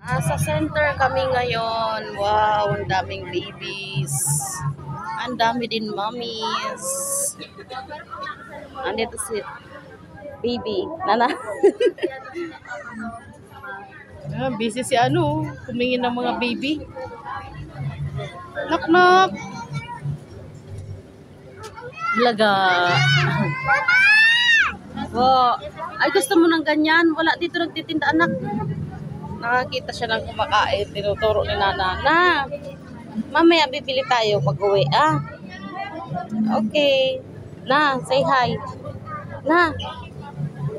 Sa center kami ngayon. Wow, ang daming babies. Ang dami din mommies. Andito si baby. Nana. Busy si kumingin ng mga baby. Knock knock. Laga. Wow. Ay, gusto mo ng ganyan? Wala dito nagtitinda, anak. Nakakita siya ng kumakain. Tinuturo ni Nana. Na, mamaya bibili tayo pag uwi, Okay. Na, say hi. Na,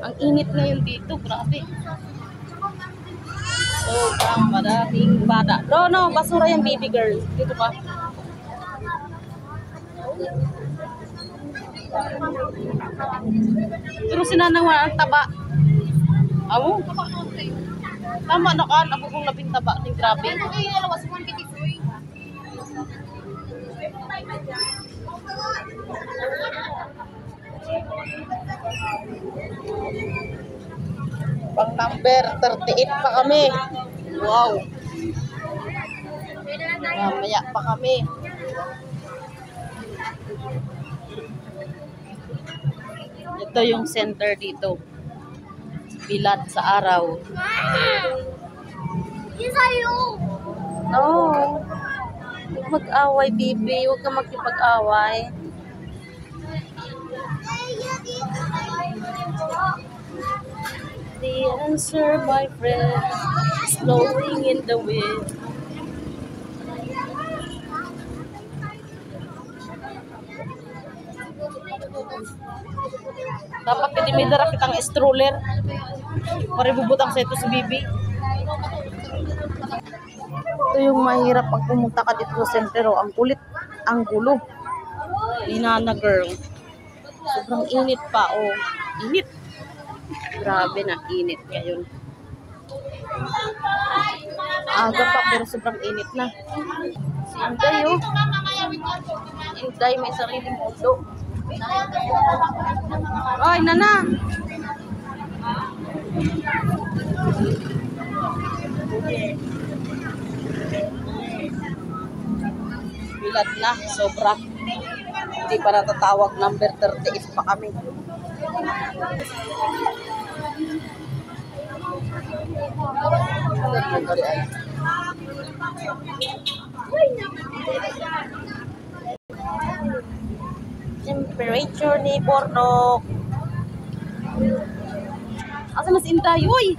ang init ngayon dito. Grabe. So, maraming bata. No, basura yung baby girl. Dito pa. Pero sinanawa ang taba. Amo? Tama na kan. Ako kung labing taba. Grabe. Pang number 38 pa kami. Wow. Mamaya pa kami. Ito yung center dito. Bilad sa araw. No. Huwag mag-away, baby. Huwag ka magkipag-away. The answer, my friend, is blowing in the wind. Dapat pinimidara kitang stroller. Maribubutang sa ito si Bibi. Ito yung mahirap pag pumunta ka dito sa sentero. Ang kulit, ang gulo. Inana girl. Sobrang init pa, Init. Grabe na, init ngayon. Aga pa, pero sobrang init na. Si Inday, Inday may sariling mundo. Oy, Nana! Bilad na, sobra. Hindi pa natatawag, number 38 pa kami. Temperature ni Bornok. Asa mas Inday, uy!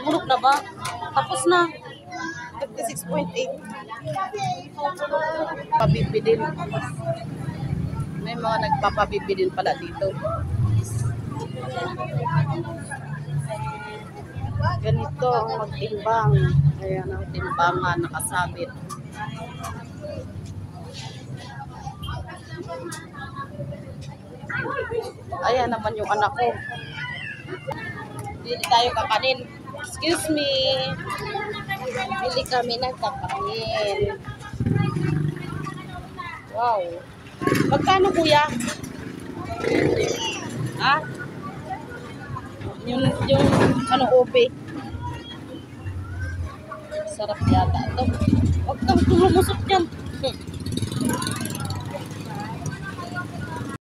Tulog na ba? Tapos na. 56.8. Pabibidin. May mga nagpapabibidin pala dito. Ganito ang magtimbang. Ayan ang timbangan nakasabit. Ayan naman yung anak ko. Bili tayo kakanin. Excuse me. Bili kami ng kakanin. Wow. Magkano kuya? Ha? Yung ube. Sarap yata ito. Huwag kang lumusot yan.